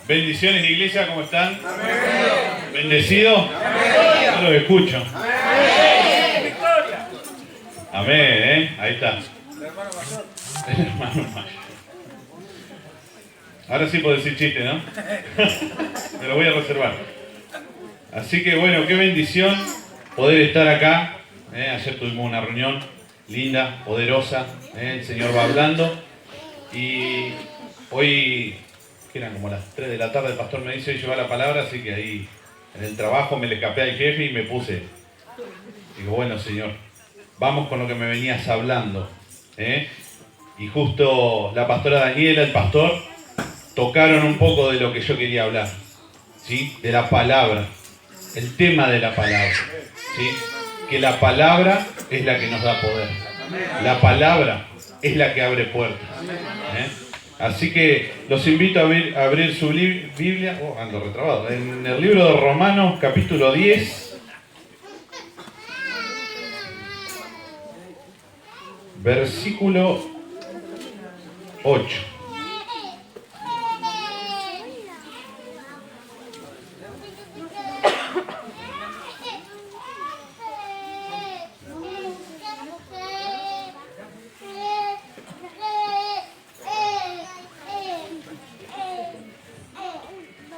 Bendiciones, iglesia, ¿cómo están? Amén. ¿Bendecido? Amén. No los escucho. Amén. Amén, ahí está. El hermano mayor. Ahora sí puedo decir chiste, ¿no? Me lo voy a reservar. Así que bueno, qué bendición poder estar acá. Ayer tuvimos una reunión linda, poderosa. El Señor va hablando. Y hoy, que eran como las 3 de la tarde, el pastor me dice, hoy lleva la palabra, así que ahí en el trabajo me le escapé al jefe y me puse. Digo, bueno, Señor, vamos con lo que me venías hablando. Y justo la pastora Daniela, el pastor, tocaron un poco de lo que yo quería hablar, ¿sí? De la palabra, el tema de la palabra, ¿sí? Que la palabra es la que nos da poder. La palabra es la que abre puertas. Así que los invito a abrir su Biblia, ando retrabado, en el libro de Romanos, capítulo 10, versículo 8.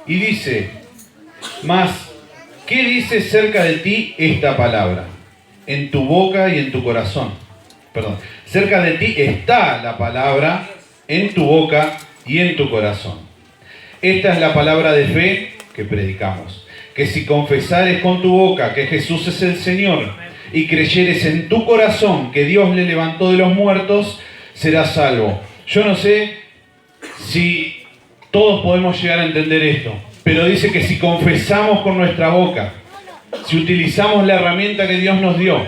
Y dice, mas, ¿qué dice cerca de ti esta palabra? En tu boca y en tu corazón. Perdón, cerca de ti está la palabra en tu boca y en tu corazón. Esta es la palabra de fe que predicamos. Que si confesares con tu boca que Jesús es el Señor y creyeres en tu corazón que Dios le levantó de los muertos, serás salvo. Yo no sé si todos podemos llegar a entender esto, pero dice que si confesamos con nuestra boca, si utilizamos la herramienta que Dios nos dio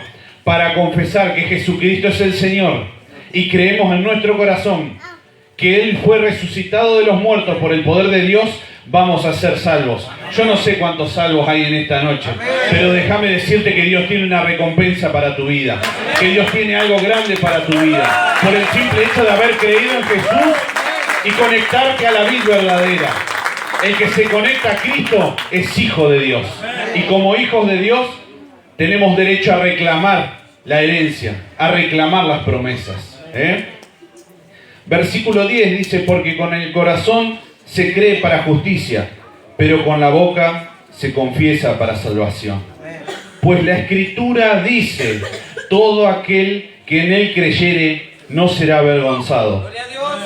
para confesar que Jesucristo es el Señor y creemos en nuestro corazón que Él fue resucitado de los muertos por el poder de Dios, vamos a ser salvos. Yo no sé cuántos salvos hay en esta noche, pero déjame decirte que Dios tiene una recompensa para tu vida, que Dios tiene algo grande para tu vida, por el simple hecho de haber creído en Jesús y conectarte a la vida verdadera. El que se conecta a Cristo es hijo de Dios. Y como hijos de Dios tenemos derecho a reclamar la herencia, a reclamar las promesas. Versículo 10 dice, porque con el corazón se cree para justicia, pero con la boca se confiesa para salvación. Pues la Escritura dice, todo aquel que en Él creyere no será avergonzado.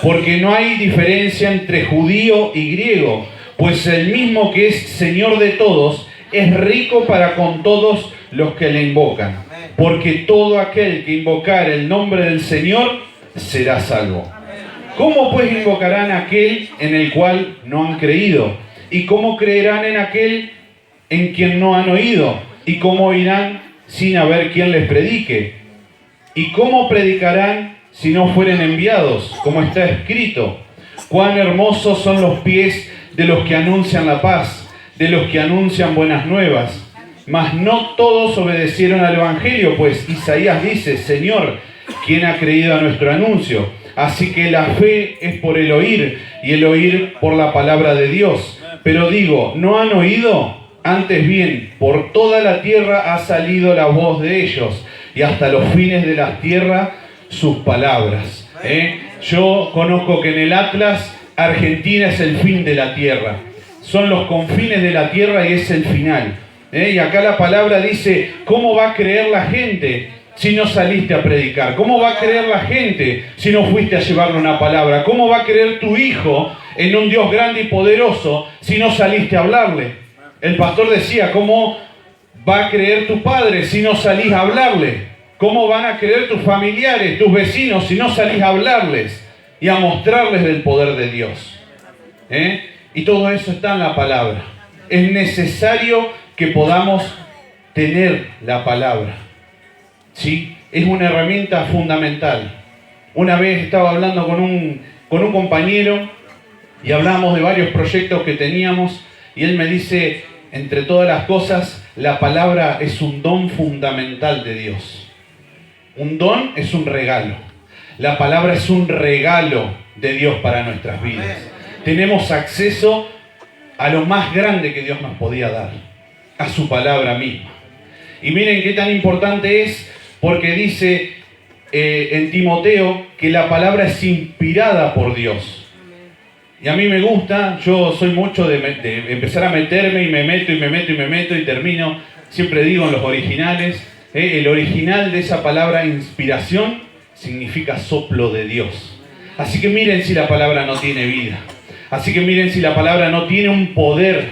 Porque no hay diferencia entre judío y griego, pues el mismo que es Señor de todos es rico para con todos los que le invocan. Porque todo aquel que invocar el nombre del Señor será salvo. ¿Cómo pues invocarán a aquel en el cual no han creído? ¿Y cómo creerán en aquel en quien no han oído? ¿Y cómo oirán sin haber quien les predique? ¿Y cómo predicarán si no fueren enviados? Como está escrito, cuán hermosos son los pies de los que anuncian la paz, de los que anuncian buenas nuevas. Mas no todos obedecieron al Evangelio, pues Isaías dice, Señor, ¿quién ha creído a nuestro anuncio? Así que la fe es por el oír, y el oír por la palabra de Dios. Pero digo, ¿no han oído? Antes bien, por toda la tierra ha salido la voz de ellos, y hasta los fines de la tierra sus palabras. Yo conozco que en el Atlas, Argentina es el fin de la tierra. Son los confines de la tierra y es el final. Y acá la palabra dice, ¿cómo va a creer la gente si no saliste a predicar? ¿Cómo va a creer la gente si no fuiste a llevarle una palabra? ¿Cómo va a creer tu hijo en un Dios grande y poderoso si no saliste a hablarle? El pastor decía, ¿cómo va a creer tu padre si no salís a hablarle? ¿Cómo van a creer tus familiares, tus vecinos, si no salís a hablarles y a mostrarles del poder de Dios? Y todo eso está en la palabra. Es necesario que podamos tener la palabra. ¿Sí? Es una herramienta fundamental. Una vez estaba hablando con un compañero y hablamos de varios proyectos que teníamos y él me dice, entre todas las cosas, la palabra es un don fundamental de Dios. Un don es un regalo. La palabra es un regalo de Dios para nuestras vidas. Tenemos acceso a lo más grande que Dios nos podía dar, a su palabra misma. Y miren qué tan importante es, porque dice en Timoteo que la palabra es inspirada por Dios. Y a mí me gusta, yo soy mucho de empezar a meterme y me meto y termino, siempre digo en los originales, el original de esa palabra inspiración significa soplo de Dios. Así que miren si la palabra no tiene vida. Así que miren si la palabra no tiene un poder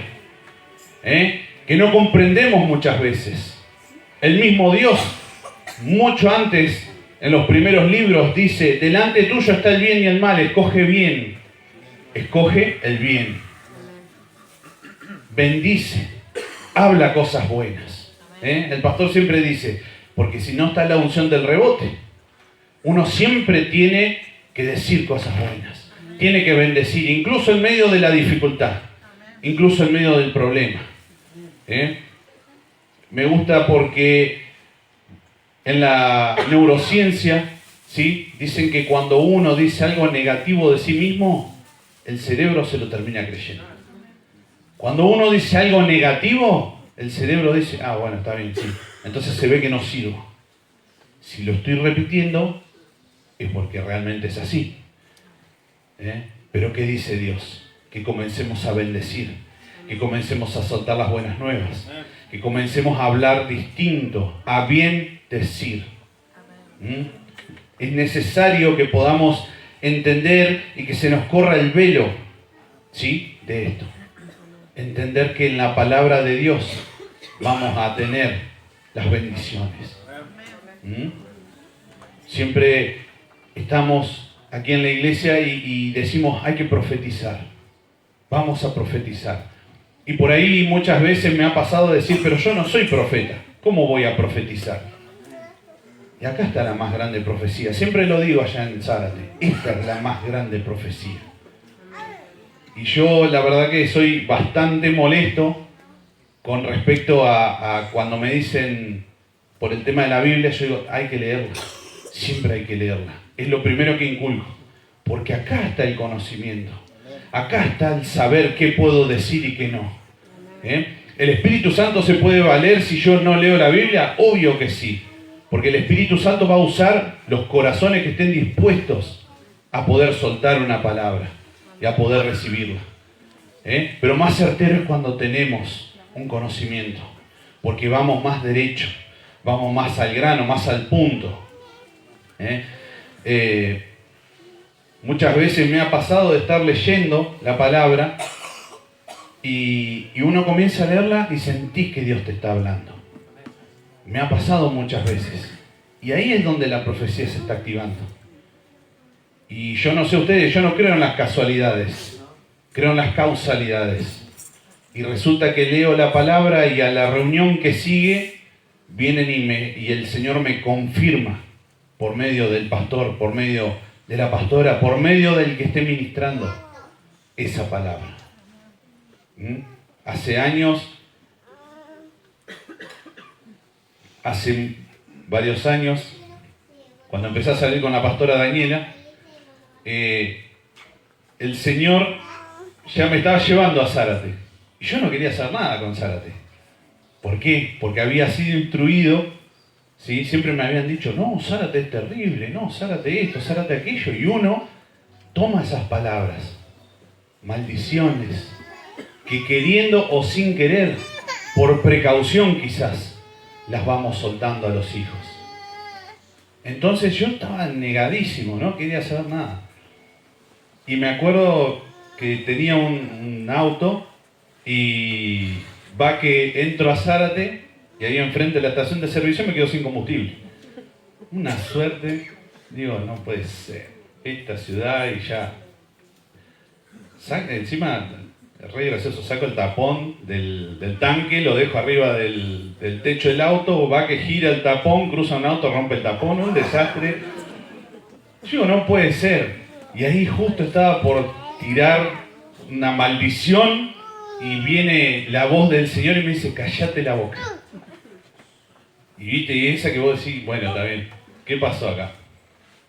que no comprendemos muchas veces. El mismo Dios, mucho antes, en los primeros libros, dice: delante tuyo está el bien y el mal, escoge bien. Escoge el bien. Bendice. Habla cosas buenas. El pastor siempre dice, porque si no está la unción del rebote, uno siempre tiene que decir cosas buenas. Tiene que bendecir, incluso en medio de la dificultad, incluso en medio del problema. Me gusta porque en la neurociencia, ¿sí?, dicen que cuando uno dice algo negativo de sí mismo, el cerebro se lo termina creyendo. Cuando uno dice algo negativo, el cerebro dice: ah, bueno, está bien, sí. Entonces se ve que no sirvo. Si lo estoy repitiendo, es porque realmente es así. Pero ¿qué dice Dios? Que comencemos a bendecir, que comencemos a soltar las buenas nuevas, que comencemos a hablar distinto, a bien decir. Es necesario que podamos entender y que se nos corra el velo, ¿sí?, de esto. Entender que en la palabra de Dios vamos a tener las bendiciones. Siempre estamos aquí en la iglesia y decimos: hay que profetizar. Vamos a profetizar. Y por ahí muchas veces me ha pasado decir: pero yo no soy profeta. ¿Cómo voy a profetizar? Y acá está la más grande profecía. Siempre lo digo allá en Zárate. Esta es la más grande profecía. Y yo la verdad que soy bastante molesto con respecto a cuando me dicen por el tema de la Biblia. Yo digo: hay que leerla. Siempre hay que leerla. Es lo primero que inculco. Porque acá está el conocimiento. Acá está el saber qué puedo decir y qué no. ¿El Espíritu Santo se puede valer si yo no leo la Biblia? Obvio que sí. Porque el Espíritu Santo va a usar los corazones que estén dispuestos a poder soltar una palabra y a poder recibirla. Pero más certero es cuando tenemos un conocimiento, porque vamos más derecho, vamos más al grano, más al punto. Muchas veces me ha pasado de estar leyendo la palabra y uno comienza a leerla y sentís que Dios te está hablando. Me ha pasado muchas veces. Y ahí es donde la profecía se está activando. Y yo no sé ustedes, yo no creo en las casualidades. Creo en las causalidades. Y resulta que leo la palabra y a la reunión que sigue vienen y el Señor me confirma por medio del pastor, por medio de la pastora, por medio del que esté ministrando esa palabra. Hace años, hace varios años, cuando empecé a salir con la pastora Daniela, el Señor ya me estaba llevando a Zárate. Y yo no quería hacer nada con Zárate. ¿Por qué? Porque había sido instruido, ¿sí? Siempre me habían dicho: no, Zárate es terrible, no, Zárate esto, Zárate aquello. Y uno toma esas palabras, maldiciones, que queriendo o sin querer, por precaución quizás, las vamos soltando a los hijos. Entonces yo estaba negadísimo, no quería hacer nada. Y me acuerdo que tenía un auto y va que entro a Zárate y ahí enfrente de la estación de servicio me quedo sin combustible. Una suerte, digo, no puede ser. Esta ciudad y ya. Encima, es re gracioso, saco el tapón del tanque, lo dejo arriba del techo del auto, va que gira el tapón, cruza un auto, rompe el tapón, un desastre. Yo digo, no puede ser. Y ahí justo estaba por tirar una maldición y viene la voz del Señor y me dice: cállate la boca. Y viste, y esa que vos decís: bueno, está bien, ¿qué pasó acá?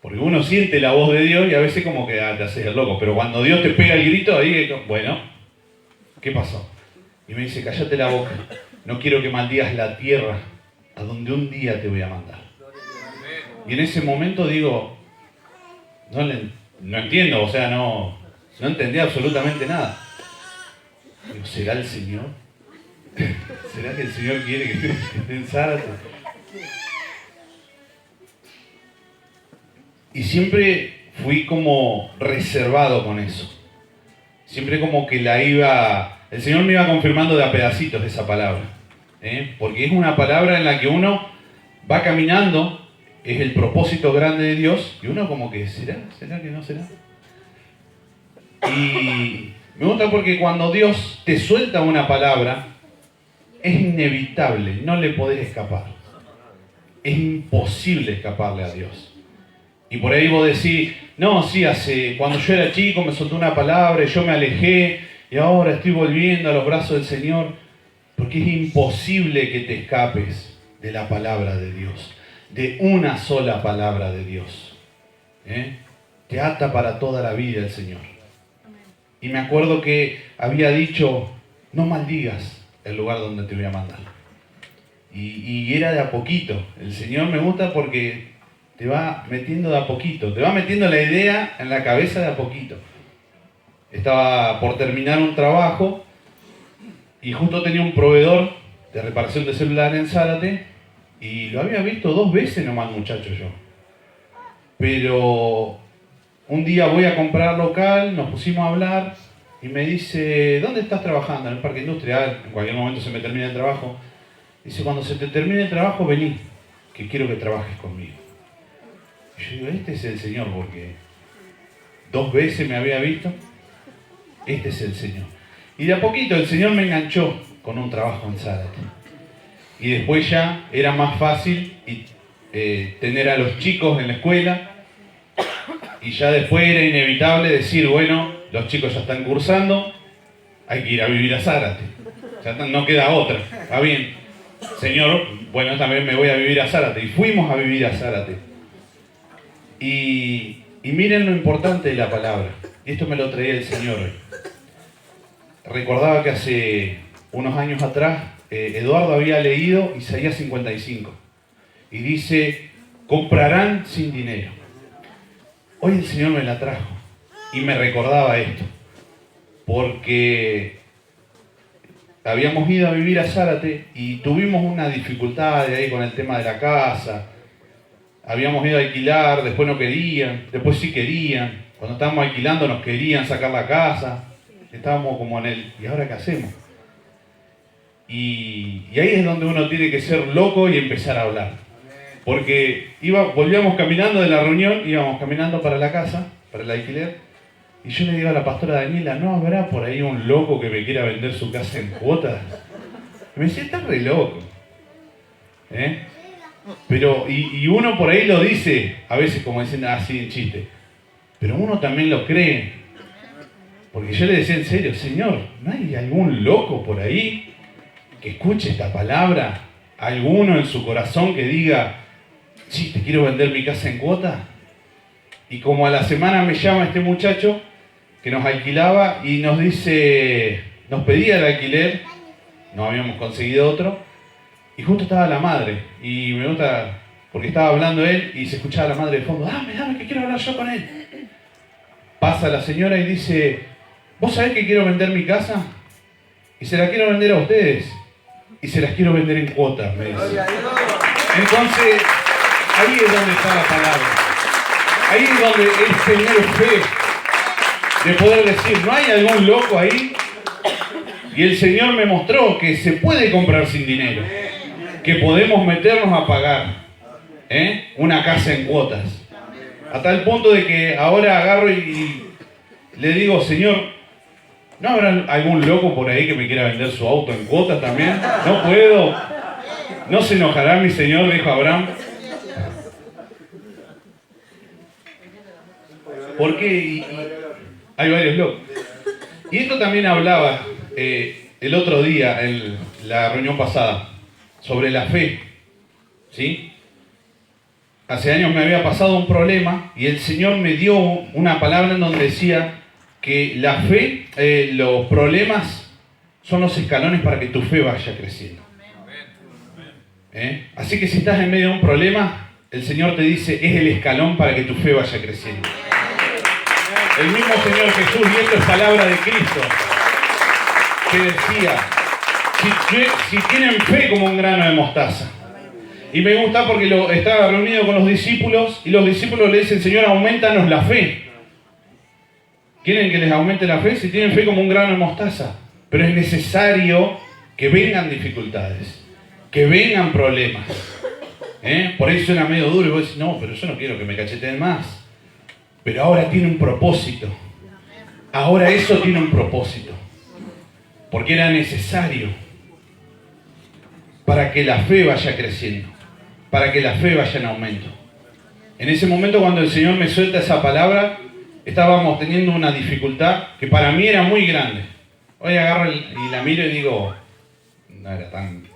Porque uno siente la voz de Dios y a veces como que te haces el loco, pero cuando Dios te pega el grito, ahí, bueno, ¿Qué pasó? Y me dice, cállate la boca, no quiero que maldigas la tierra a donde un día te voy a mandar. Y en ese momento digo, no entiendo, o sea, no entendí absolutamente nada. Digo, ¿será el Señor? ¿Será que el Señor quiere que esté en Zárate? Y siempre fui como reservado con eso. Siempre como que el Señor me iba confirmando de a pedacitos esa palabra. Porque es una palabra en la que uno va caminando, es el propósito grande de Dios, y uno como que, ¿será que no será? Y me gusta porque cuando Dios te suelta una palabra, es inevitable, no le podés escapar. Es imposible escaparle a Dios. Y por ahí vos decís, no, sí, cuando yo era chico me soltó una palabra y yo me alejé y ahora estoy volviendo a los brazos del Señor. Porque es imposible que te escapes de la palabra de Dios, de una sola palabra de Dios. Te ata para toda la vida el Señor. Y me acuerdo que había dicho, no maldigas el lugar donde te voy a mandar. Y era de a poquito. El Señor me gusta porque te va metiendo de a poquito, te va metiendo la idea en la cabeza de a poquito. Estaba por terminar un trabajo y justo tenía un proveedor de reparación de celular en Zárate y lo había visto 2 veces nomás, muchacho, yo. Pero un día voy a comprar local, nos pusimos a hablar y me dice, ¿dónde estás trabajando? En el parque industrial, en cualquier momento se me termina el trabajo. Dice, cuando se te termine el trabajo, vení, que quiero que trabajes conmigo. Y yo digo, este es el Señor, porque 2 veces me había visto, este es el Señor. Y de a poquito el Señor me enganchó con un trabajo en Zárate. Y después ya era más fácil tener a los chicos en la escuela. Y ya después era inevitable decir, bueno, los chicos ya están cursando, hay que ir a vivir a Zárate. Ya no queda otra. Está bien, Señor, bueno, también me voy a vivir a Zárate. Y fuimos a vivir a Zárate. Y miren lo importante de la palabra. Y esto me lo traía el Señor hoy. Recordaba que hace unos años atrás Eduardo había leído Isaías 55 y dice, comprarán sin dinero. Hoy el Señor me la trajo y me recordaba esto, porque habíamos ido a vivir a Zárate y tuvimos una dificultad de ahí con el tema de la casa. Habíamos ido a alquilar, después no querían, después sí querían. Cuando estábamos alquilando nos querían sacar la casa. Estábamos como ¿y ahora qué hacemos? Y ahí es donde uno tiene que ser loco y empezar a hablar. Porque volvíamos caminando de la reunión, íbamos caminando para la casa, para el alquiler, y yo le digo a la pastora Daniela, ¿no habrá por ahí un loco que me quiera vender su casa en cuotas? Y me decía, estás re loco. Pero, y uno por ahí lo dice, a veces como dicen así en chiste, pero uno también lo cree. Porque yo le decía en serio, Señor, ¿no hay algún loco por ahí que escuche esta palabra? ¿Alguno en su corazón que diga, sí, te quiero vender mi casa en cuota? Y como a la semana me llama este muchacho que nos alquilaba y nos dice, nos pedía el alquiler, no habíamos conseguido otro, y justo estaba la madre. Y me gusta, porque estaba hablando él y se escuchaba la madre de fondo, dame, que quiero hablar yo con él. Pasa la señora y dice, ¿vos sabés que quiero vender mi casa? Y se la quiero vender a ustedes. Y se las quiero vender en cuotas, me dice. Entonces, ahí es donde está la palabra. Ahí es donde es tener fe. De poder decir, ¿no hay algún loco ahí? Y el Señor me mostró que se puede comprar sin dinero. Que podemos meternos a pagar una casa en cuotas. A tal punto de que ahora agarro y le digo, Señor, ¿no habrá algún loco por ahí que me quiera vender su auto en cuotas también? No puedo. ¿No se enojará mi Señor? Dijo Abraham. Porque hay varios locos. Y esto también hablaba el otro día, en la reunión pasada, sobre la fe. ¿Sí? Hace años me había pasado un problema y el Señor me dio una palabra en donde decía que la fe, los problemas son los escalones para que tu fe vaya creciendo. Así que si estás en medio de un problema, el Señor te dice, es el escalón para que tu fe vaya creciendo. El mismo Señor Jesús, y esto es palabra de Cristo, que decía, si tienen fe como un grano de mostaza. Y me gusta porque estaba reunido con los discípulos y los discípulos le dicen, Señor, aumentanos la fe. ¿Quieren que les aumente la fe? Si tienen fe como un grano de mostaza. Pero es necesario que vengan dificultades, que vengan problemas. Por ahí suena medio duro y vos decís, no, pero yo no quiero que me cacheteen más. Pero ahora tiene un propósito. Ahora eso tiene un propósito. Porque era necesario para que la fe vaya creciendo, para que la fe vaya en aumento. En ese momento cuando el Señor me suelta esa palabra, estábamos teniendo una dificultad que para mí era muy grande. Hoy agarro y la miro y digo, no era tan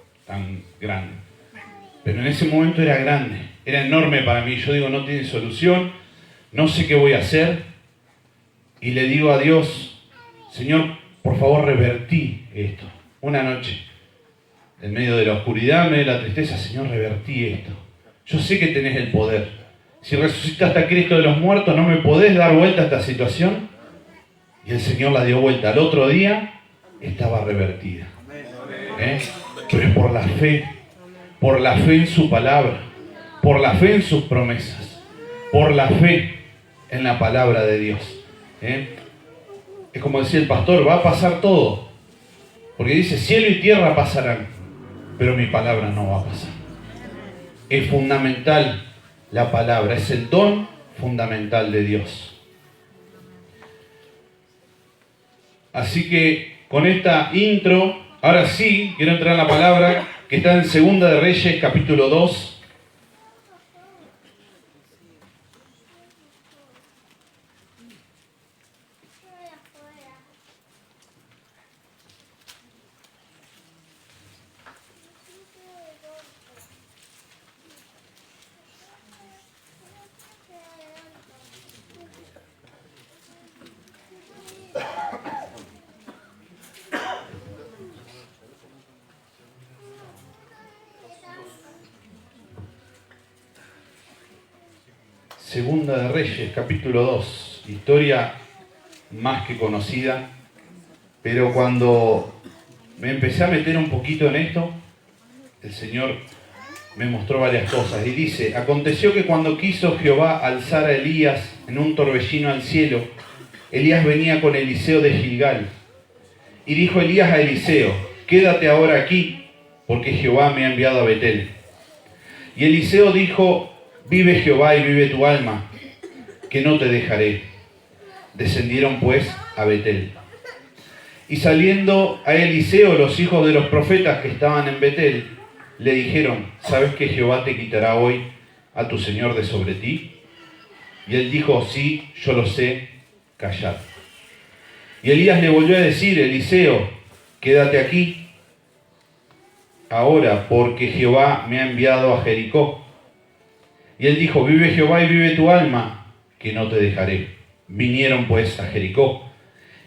grande. Pero en ese momento era grande, era enorme para mí. Yo digo, no tiene solución, no sé qué voy a hacer. Y le digo a Dios, Señor, por favor revertí esto. Una noche, en medio de la oscuridad, en medio de la tristeza, Señor, revertí esto. Yo sé que tenés el poder. Si resucitaste a Cristo de los muertos, ¿no me podés dar vuelta a esta situación? Y el Señor la dio vuelta. Al otro día estaba revertida. Pero es por la fe en su palabra, por la fe en sus promesas, por la fe en la palabra de Dios. Es como decía el pastor, va a pasar todo. Porque dice, cielo y tierra pasarán, pero mi palabra no va a pasar. Es fundamental la palabra, es el don fundamental de Dios. Así que con esta intro, ahora sí, quiero entrar en la palabra que está en Segunda de Reyes, capítulo 2. Segunda de Reyes, capítulo 2, historia más que conocida, pero cuando me empecé a meter un poquito en esto, el Señor me mostró varias cosas. Y dice, aconteció que cuando quiso Jehová alzar a Elías en un torbellino al cielo, Elías venía con Eliseo de Gilgal. Y dijo Elías a Eliseo, quédate ahora aquí, porque Jehová me ha enviado a Betel. Y Eliseo dijo, vive Jehová y vive tu alma, que no te dejaré. Descendieron pues a Betel. Y saliendo a Eliseo los hijos de los profetas que estaban en Betel, le dijeron, ¿sabes que Jehová te quitará hoy a tu señor de sobre ti? Y él dijo, sí, yo lo sé, callad. Y Elías le volvió a decir, Eliseo, quédate aquí ahora, porque Jehová me ha enviado a Jericó. Y él dijo, vive Jehová y vive tu alma, que no te dejaré. Vinieron pues a Jericó.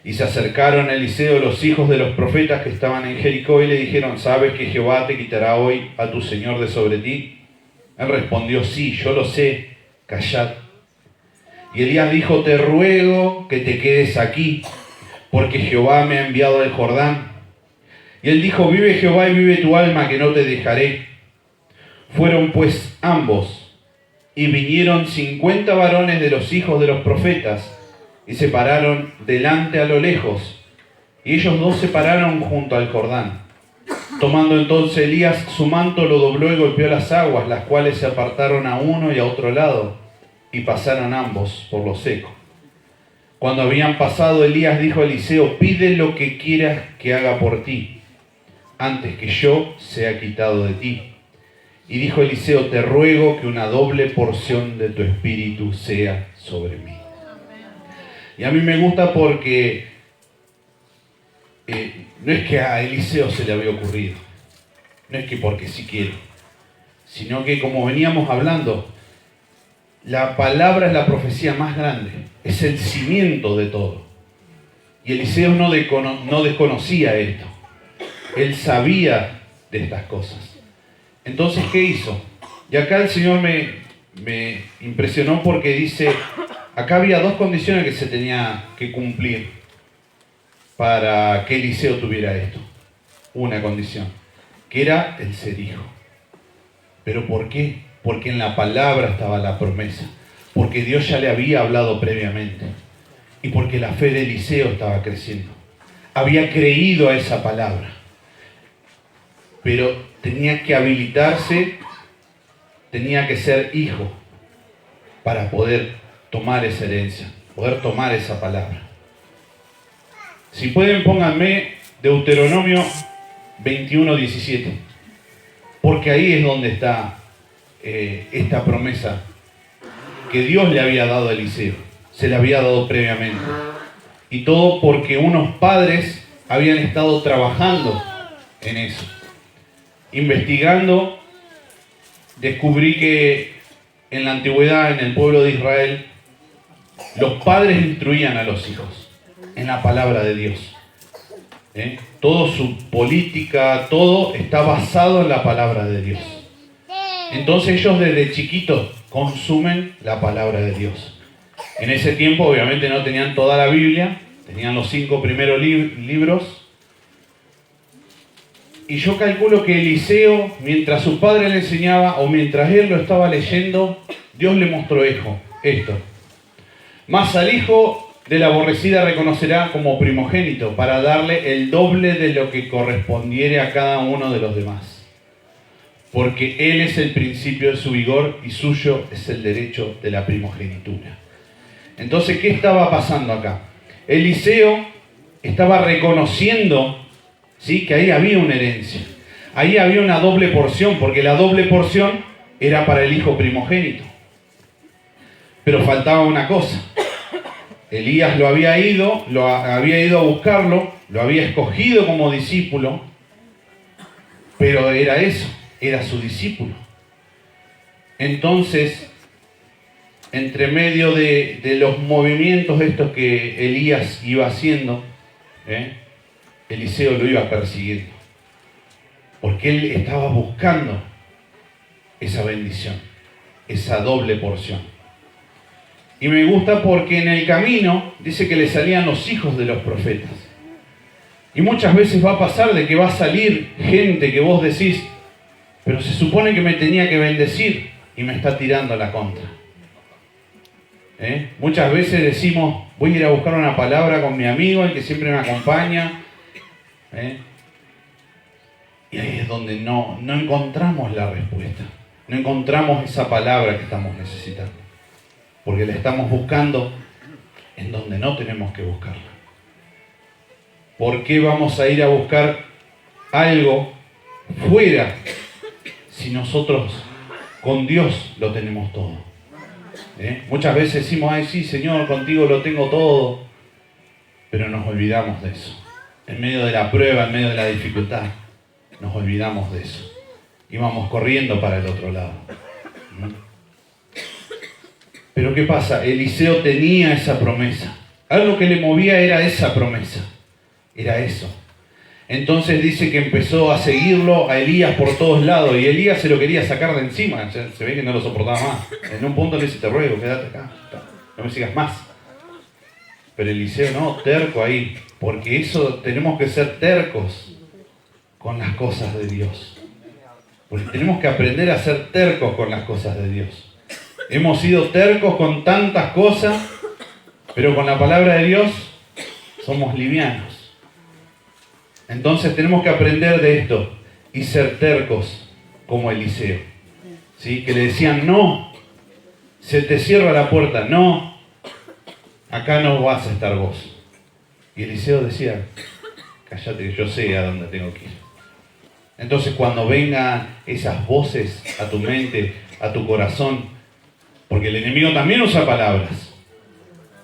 Y se acercaron a Eliseo los hijos de los profetas que estaban en Jericó y le dijeron, ¿sabes que Jehová te quitará hoy a tu señor de sobre ti? Él respondió, sí, yo lo sé, callad. Y Elías dijo, te ruego que te quedes aquí, porque Jehová me ha enviado al Jordán. Y él dijo, vive Jehová y vive tu alma, que no te dejaré. Fueron pues ambos, y vinieron 50 varones de los hijos de los profetas, y se pararon delante a lo lejos, y ellos dos se pararon junto al Jordán. Tomando entonces Elías su manto, lo dobló y golpeó las aguas, las cuales se apartaron a uno y a otro lado, y pasaron ambos por lo seco. Cuando habían pasado, Elías dijo a Eliseo, pide lo que quieras que haga por ti, antes que yo sea quitado de ti. Y dijo Eliseo, te ruego que una doble porción de tu espíritu sea sobre mí. Y a mí me gusta porque no es que a Eliseo se le había ocurrido, no es que porque sí quiere, sino que como veníamos hablando, la palabra es la profecía más grande, es el cimiento de todo. Y Eliseo no desconocía esto. Él sabía de estas cosas. Entonces, ¿qué hizo? Y acá el Señor me impresionó porque dice, acá había dos condiciones que se tenía que cumplir para que Eliseo tuviera esto. Una condición, que era el ser hijo. ¿Pero por qué? Porque en la palabra estaba la promesa. Porque Dios ya le había hablado previamente. Y porque la fe de Eliseo estaba creciendo. Había creído a esa palabra. Pero tenía que habilitarse, tenía que ser hijo para poder tomar esa herencia, poder tomar esa palabra. Si pueden, pónganme Deuteronomio 21:17, porque ahí es donde está esta promesa que Dios le había dado a Eliseo, se le había dado previamente. Y todo porque unos padres habían estado trabajando en eso. Investigando, descubrí que en la antigüedad, en el pueblo de Israel, los padres instruían a los hijos en la palabra de Dios. Toda su política, todo está basado en la palabra de Dios. Entonces ellos desde chiquitos consumen la palabra de Dios. En ese tiempo obviamente no tenían toda la Biblia, tenían los 5 primeros libros. Y yo calculo que Eliseo, mientras su padre le enseñaba o mientras él lo estaba leyendo, Dios le mostró esto. Mas al hijo de la aborrecida reconocerá como primogénito, para darle el doble de lo que correspondiere a cada uno de los demás. Porque él es el principio de su vigor y suyo es el derecho de la primogenitura. Entonces, ¿qué estaba pasando acá? Eliseo estaba reconociendo, ¿sí?, que ahí había una herencia. Ahí había una doble porción, porque la doble porción era para el hijo primogénito. Pero faltaba una cosa. Elías lo había ido a buscarlo, lo había escogido como discípulo, pero era eso, era su discípulo. Entonces, entre medio de los movimientos estos que Elías iba haciendo, Eliseo lo iba persiguiendo, porque él estaba buscando esa bendición, esa doble porción. Y me gusta porque en el camino dice que le salían los hijos de los profetas. Y muchas veces va a pasar de que va a salir gente que vos decís, pero se supone que me tenía que bendecir y me está tirando a la contra. Muchas veces decimos, voy a ir a buscar una palabra con mi amigo, el que siempre me acompaña. Y ahí es donde no encontramos la respuesta. No encontramos esa palabra que estamos necesitando. Porque la estamos buscando en donde no tenemos que buscarla. ¿Por qué vamos a ir a buscar algo fuera si nosotros con Dios lo tenemos todo? Muchas veces decimos, ay sí, Señor, contigo lo tengo todo. Pero nos olvidamos de eso. En medio de la prueba, en medio de la dificultad, nos olvidamos de eso. Y vamos corriendo para el otro lado. Pero ¿qué pasa? Eliseo tenía esa promesa. Algo que le movía era esa promesa. Era eso. Entonces dice que empezó a seguirlo a Elías por todos lados. Y Elías se lo quería sacar de encima. Se ve que no lo soportaba más. En un punto le dice, te ruego, quédate acá. No me sigas más. Pero Eliseo no, terco ahí. Porque eso tenemos que ser tercos con las cosas de Dios. Porque tenemos que aprender a ser tercos con las cosas de Dios. Hemos sido tercos con tantas cosas, pero con la palabra de Dios somos livianos. Entonces tenemos que aprender de esto y ser tercos como Eliseo. ¿Sí? Que le decían, no, se te cierra la puerta, no, acá no vas a estar vos. Y Eliseo decía, cállate que yo sé a dónde tengo que ir. Entonces cuando vengan esas voces a tu mente, a tu corazón, porque el enemigo también usa palabras.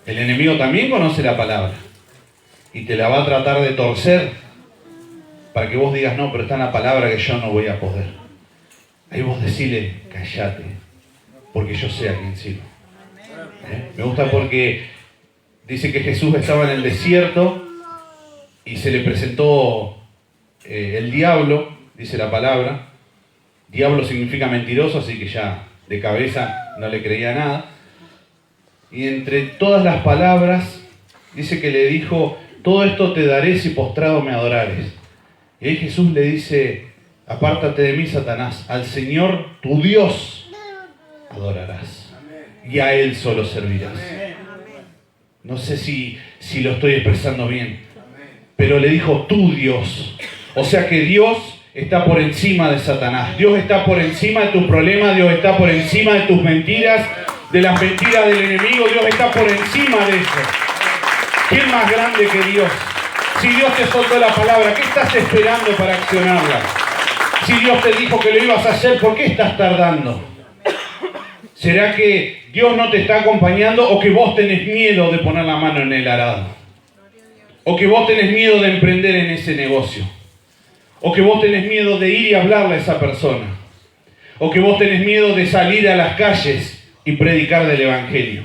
El enemigo también conoce la palabra. Y te la va a tratar de torcer para que vos digas, no, pero está en la palabra que yo no voy a poder. Ahí vos decile, cállate, porque yo sé a quién sirvo. Me gusta porque dice que Jesús estaba en el desierto y se le presentó el diablo, dice la palabra. Diablo significa mentiroso, así que ya de cabeza no le creía nada. Y entre todas las palabras, dice que le dijo: todo esto te daré si postrado me adorares. Y ahí Jesús le dice: apártate de mí, Satanás, al Señor tu Dios adorarás, y a Él solo servirás. No sé si lo estoy expresando bien, pero le dijo tu Dios. O sea que Dios está por encima de Satanás. Dios está por encima de tus problemas. Dios está por encima de tus mentiras, de las mentiras del enemigo. Dios está por encima de eso. ¿Quién más grande que Dios? Si Dios te soltó la palabra, ¿qué estás esperando para accionarla? Si Dios te dijo que lo ibas a hacer, ¿por qué estás tardando? ¿Será que Dios no te está acompañando o que vos tenés miedo de poner la mano en el arado? ¿O que vos tenés miedo de emprender en ese negocio? ¿O que vos tenés miedo de ir y hablarle a esa persona? ¿O que vos tenés miedo de salir a las calles y predicar del Evangelio?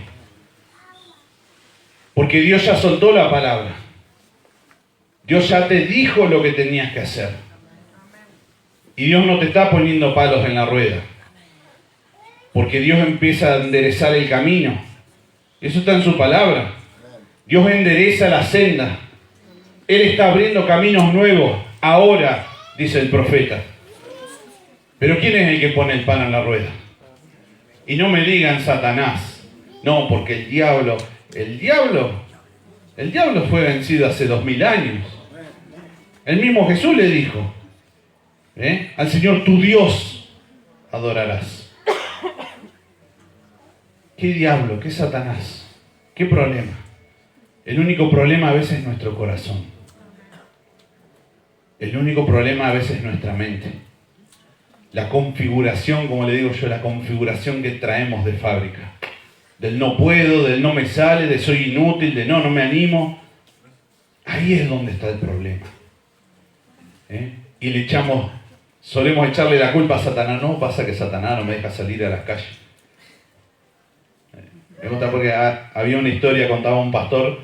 Porque Dios ya soltó la palabra. Dios ya te dijo lo que tenías que hacer. Y Dios no te está poniendo palos en la rueda. Porque Dios empieza a enderezar el camino. Eso está en su palabra. Dios endereza la senda. Él está abriendo caminos nuevos. Ahora, dice el profeta. Pero ¿quién es el que pone el pan en la rueda? Y no me digan Satanás. No, porque el diablo fue vencido hace 2000 años. El mismo Jesús le dijo, al Señor tu Dios adorarás. ¿Qué diablo? ¿Qué Satanás? ¿Qué problema? El único problema a veces es nuestro corazón. El único problema a veces es nuestra mente. La configuración, como le digo yo, la configuración que traemos de fábrica. Del no puedo, del no me sale, de soy inútil, de no me animo. Ahí es donde está el problema. Y solemos echarle la culpa a Satanás. No, pasa que Satanás no me deja salir a las calles. Me gusta porque había una historia, contaba un pastor,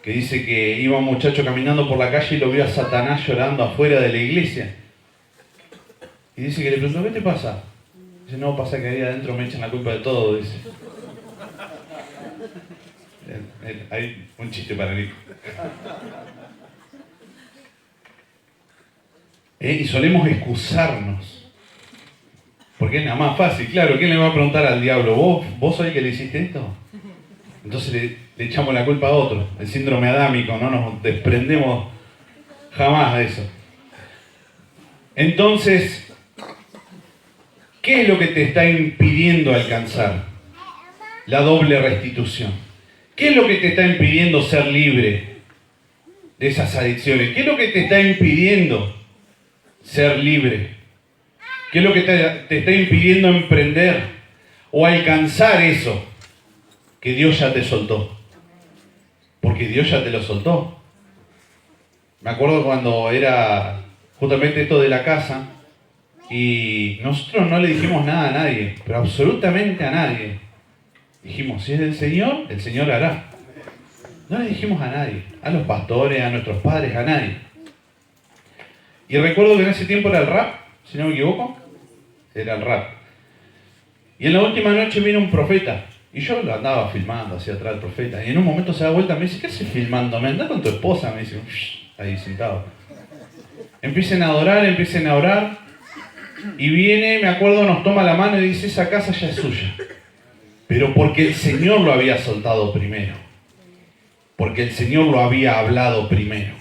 que dice que iba un muchacho caminando por la calle y lo vio a Satanás llorando afuera de la iglesia. Y dice que le preguntó: ¿qué te pasa? Dice: no, pasa que ahí adentro me echan la culpa de todo, dice. Hay un chiste para Nico. Y solemos excusarnos. Porque es nada más fácil, claro. ¿Quién le va a preguntar al diablo? ¿Vos sois el que le hiciste esto? Entonces le echamos la culpa a otro. El síndrome adámico, no nos desprendemos jamás de eso. Entonces, ¿qué es lo que te está impidiendo alcanzar la doble restitución? ¿Qué es lo que te está impidiendo ser libre de esas adicciones? ¿Qué es lo que te está impidiendo ser libre? ¿Qué es lo que te está impidiendo emprender o alcanzar eso que Dios ya te soltó? Porque Dios ya te lo soltó. Me acuerdo cuando era justamente esto de la casa y nosotros no le dijimos nada a nadie, pero absolutamente a nadie. Dijimos: si es del Señor, el Señor hará. No le dijimos a nadie, a los pastores, a nuestros padres, a nadie. Y recuerdo que en ese tiempo era el rap, si no me equivoco, era el rap. Y en la última noche vino un profeta, y yo lo andaba filmando hacia atrás del profeta, y en un momento se da vuelta y me dice: ¿qué haces filmando? ¿Me andás con tu esposa? Me dice, ahí sentado. Empiecen a orar, y viene, me acuerdo, nos toma la mano y dice: esa casa ya es suya. Pero porque el Señor lo había soltado primero. Porque el Señor lo había hablado primero.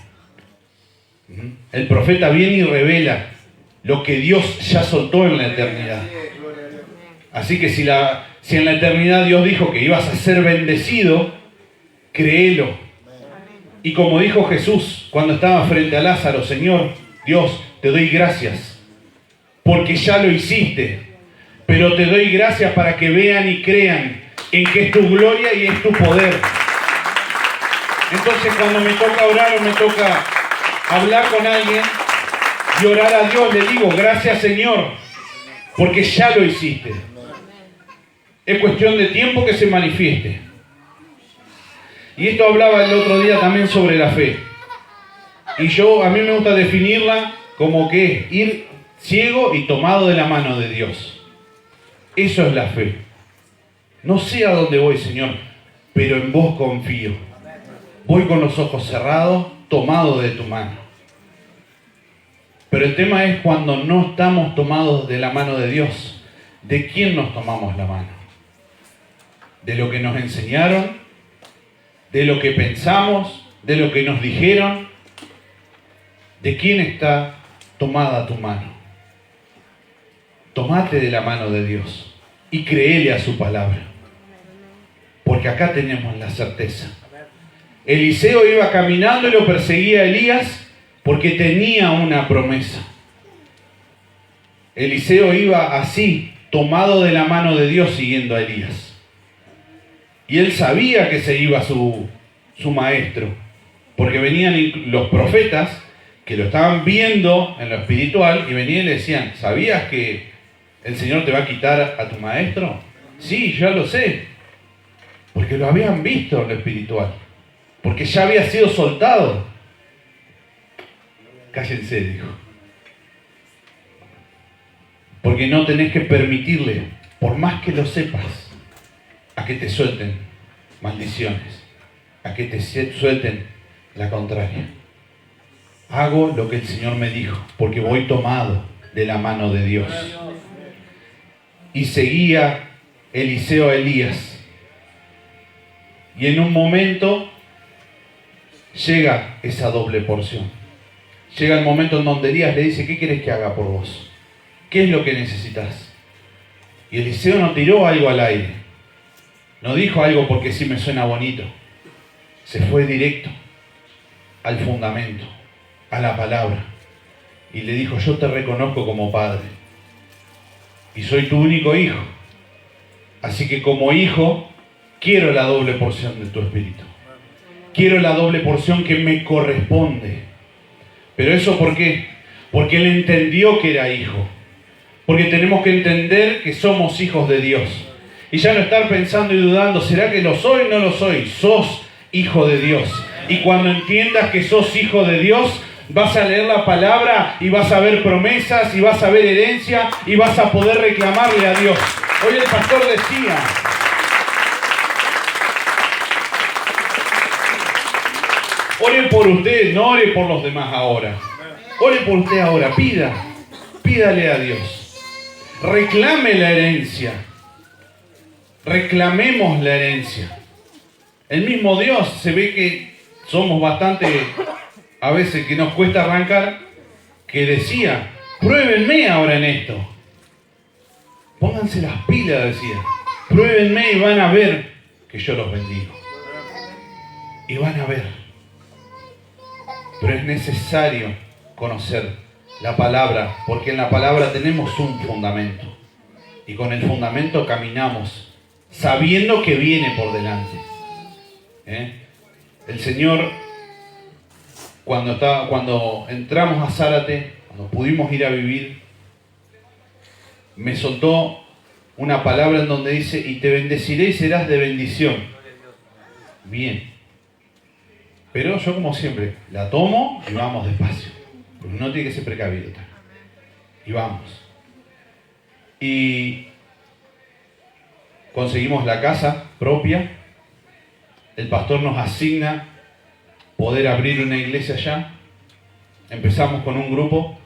El profeta viene y revela lo que Dios ya soltó en la eternidad. Así que si en la eternidad Dios dijo que ibas a ser bendecido, créelo. Y como dijo Jesús cuando estaba frente a Lázaro: Señor, Dios, te doy gracias, porque ya lo hiciste, pero te doy gracias para que vean y crean en que es tu gloria y es tu poder. Entonces, cuando me toca orar o me toca hablar con alguien y orar a Dios, le digo: gracias, Señor, porque ya lo hiciste. Es cuestión de tiempo que se manifieste. Y esto hablaba el otro día también sobre la fe. Y a mí me gusta definirla como que es ir ciego y tomado de la mano de Dios. Eso es la fe. No sé a dónde voy, Señor, pero en vos confío. Voy con los ojos cerrados, tomado de tu mano. Pero el tema es cuando no estamos tomados de la mano de Dios. ¿De quién nos tomamos la mano? ¿De lo que nos enseñaron? ¿De lo que pensamos? ¿De lo que nos dijeron? ¿De quién está tomada tu mano? Tomate de la mano de Dios y créele a su palabra. Porque acá tenemos la certeza. Eliseo iba caminando y lo perseguía a Elías porque tenía una promesa. Eliseo iba así, tomado de la mano de Dios, siguiendo a Elías. Y él sabía que se iba su maestro, porque venían los profetas que lo estaban viendo en lo espiritual y venían y le decían, ¿sabías que el Señor te va a quitar a tu maestro? Sí, ya lo sé, porque lo habían visto en lo espiritual, porque ya había sido soltado. Cállense, dijo. Porque no tenés que permitirle, por más que lo sepas, a que te suelten maldiciones, a que te suelten la contraria. Hago lo que el Señor me dijo, porque voy tomado de la mano de Dios. Y seguía Eliseo a Elías. Y en un momento llega esa doble porción. Llega el momento en donde Elías le dice, ¿qué quieres que haga por vos? ¿Qué es lo que necesitas? Y Eliseo no tiró algo al aire. No dijo algo porque sí me suena bonito. Se fue directo al fundamento, a la palabra. Y le dijo, yo te reconozco como padre. Y soy tu único hijo. Así que como hijo, quiero la doble porción de tu espíritu. Quiero la doble porción que me corresponde. ¿Pero eso por qué? Porque él entendió que era hijo. Porque tenemos que entender que somos hijos de Dios. Y ya no estar pensando y dudando, ¿será que lo soy o no lo soy? Sos hijo de Dios. Y cuando entiendas que sos hijo de Dios, vas a leer la palabra y vas a ver promesas y vas a ver herencia y vas a poder reclamarle a Dios. Hoy el pastor decía, ore por usted, no ore por los demás ahora. Ore por usted ahora, pídale a Dios. Reclame la herencia. Reclamemos la herencia. El mismo Dios, se ve que somos bastante, a veces que nos cuesta arrancar, que decía, pruébenme ahora en esto. Pónganse las pilas, decía. Pruébenme y van a ver que yo los bendigo. Y van a ver. Pero es necesario conocer la palabra, porque en la palabra tenemos un fundamento. Y con el fundamento caminamos, sabiendo que viene por delante. El Señor, cuando entramos a Zárate, cuando pudimos ir a vivir, me soltó una palabra en donde dice, y te bendeciré y serás de bendición. Bien. Pero yo, como siempre, la tomo y vamos despacio. Porque uno tiene que ser precavido. Y vamos. Y conseguimos la casa propia. El pastor nos asigna poder abrir una iglesia allá. Empezamos con un grupo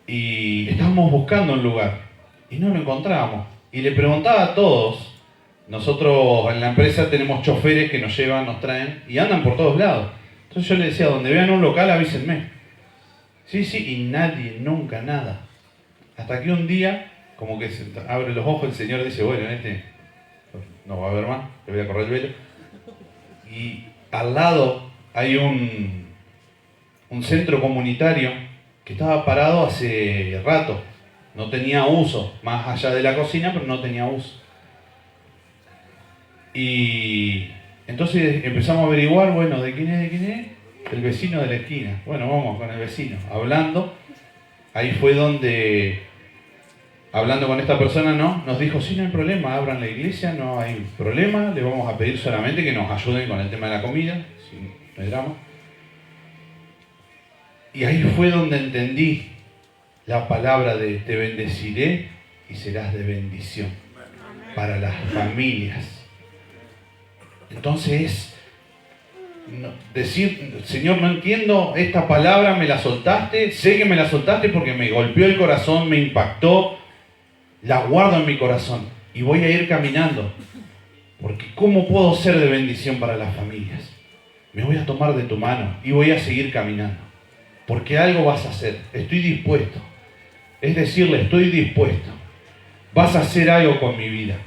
y estábamos buscando un lugar y no lo encontrábamos. Y le preguntaba a todos. Nosotros en la empresa tenemos choferes que nos llevan, nos traen y andan por todos lados. Entonces yo le decía, donde vean un local avísenme. Sí, y nadie, nunca, nada. Hasta que un día, como que se abre los ojos, el Señor dice, bueno, en este no va a haber más, le voy a correr el velo. Y al lado hay un centro comunitario que estaba parado hace rato. No tenía uso, más allá de la cocina, pero no tenía uso. Y entonces empezamos a averiguar, bueno, ¿de quién es? El vecino de la esquina. Bueno, vamos con el vecino. Hablando, ahí fue donde, hablando con esta persona, nos dijo, sí, no hay problema, abran la iglesia, no hay problema, le vamos a pedir solamente que nos ayuden con el tema de la comida, si no hay drama. Y ahí fue donde entendí la palabra de te bendeciré y serás de bendición para las familias. Entonces decir, Señor, no entiendo esta palabra, me la soltaste, sé que me la soltaste porque me golpeó el corazón, me impactó, la guardo en mi corazón y voy a ir caminando. Porque ¿cómo puedo ser de bendición para las familias? Me voy a tomar de tu mano y voy a seguir caminando. Porque algo vas a hacer, estoy dispuesto. Es decirle, estoy dispuesto. Vas a hacer algo con mi vida.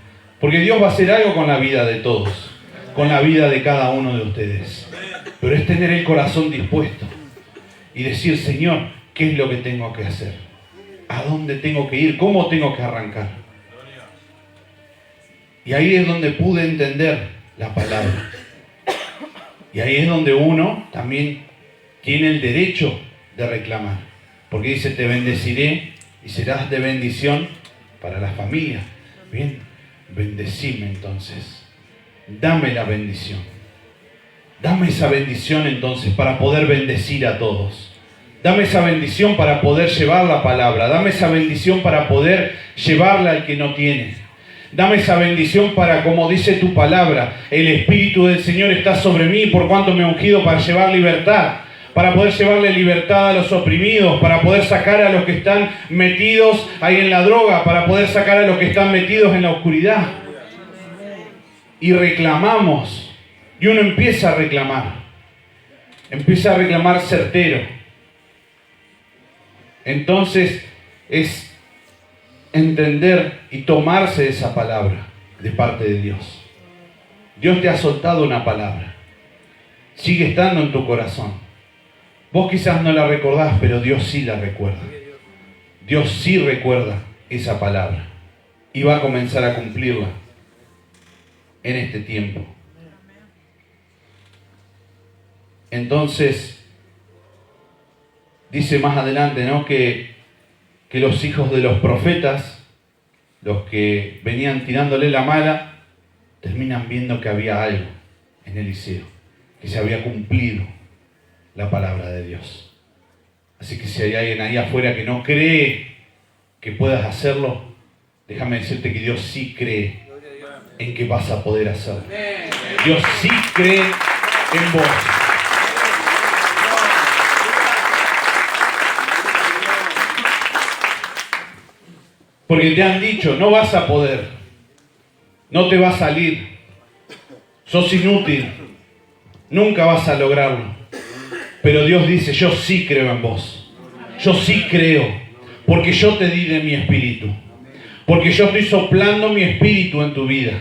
Porque Dios va a hacer algo con la vida de todos, con la vida de cada uno de ustedes. Pero es tener el corazón dispuesto y decir, Señor, ¿qué es lo que tengo que hacer? ¿A dónde tengo que ir? ¿Cómo tengo que arrancar? Y ahí es donde pude entender la palabra. Y ahí es donde uno también tiene el derecho de reclamar. Porque dice, te bendeciré y serás de bendición para la familia. Bien, bendecime entonces. Dame la bendición. Dame esa bendición entonces para poder bendecir a todos. Dame esa bendición para poder llevar la palabra. Dame esa bendición para poder llevarla al que no tiene. Dame esa bendición para, como dice tu palabra, el Espíritu del Señor está sobre mí por cuanto me ha ungido para llevar libertad, para poder llevarle libertad a los oprimidos, para poder sacar a los que están metidos ahí en la droga, para poder sacar a los que están metidos en la oscuridad. Y reclamamos, y uno empieza a reclamar certero. Entonces es entender y tomarse esa palabra de parte de Dios. Dios te ha soltado una palabra. Sigue estando en tu corazón. Vos quizás no la recordás, pero Dios sí la recuerda. Dios sí recuerda esa palabra y va a comenzar a cumplirla en este tiempo. Entonces, dice más adelante, ¿no?, que los hijos de los profetas, los que venían tirándole la mala, terminan viendo que había algo en Eliseo, que se había cumplido la palabra de Dios. Así que si hay alguien ahí afuera que no cree que puedas hacerlo, déjame decirte que Dios sí cree en que vas a poder hacerlo. Dios sí cree en vos. Porque te han dicho, no vas a poder, no te va a salir, sos inútil, nunca vas a lograrlo. Pero Dios dice, yo sí creo en vos, yo sí creo, porque yo te di de mi espíritu, porque yo estoy soplando mi espíritu en tu vida,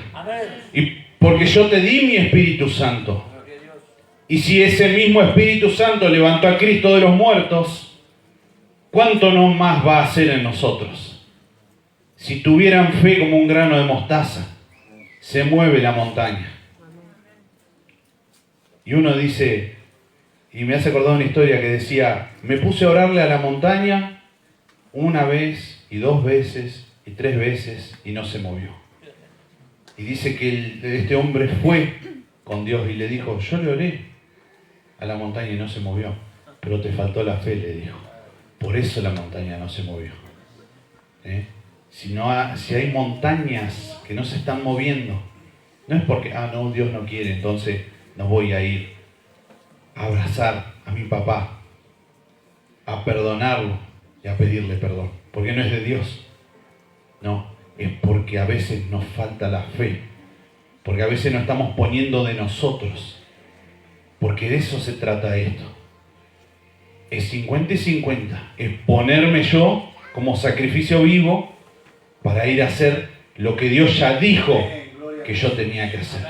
y porque yo te di mi Espíritu Santo. Y si ese mismo Espíritu Santo levantó a Cristo de los muertos, ¿cuánto no más va a hacer en nosotros? Si tuvieran fe como un grano de mostaza, se mueve la montaña. Y uno dice, y me hace acordar una historia que decía, me puse a orarle a la montaña una vez y 2 veces y 3 veces y no se movió. Y dice que este hombre fue con Dios y le dijo, yo le oré a la montaña y no se movió, pero te faltó la fe, le dijo. Por eso la montaña no se movió. Si hay montañas que no se están moviendo, no es porque, no, Dios no quiere, entonces no voy a ir a abrazar a mi papá, a perdonarlo y a pedirle perdón, porque no es de Dios. No, es porque a veces nos falta la fe, porque a veces nos estamos poniendo de nosotros, porque de eso se trata esto. Es 50 y 50, es ponerme yo como sacrificio vivo para ir a hacer lo que Dios ya dijo que yo tenía que hacer.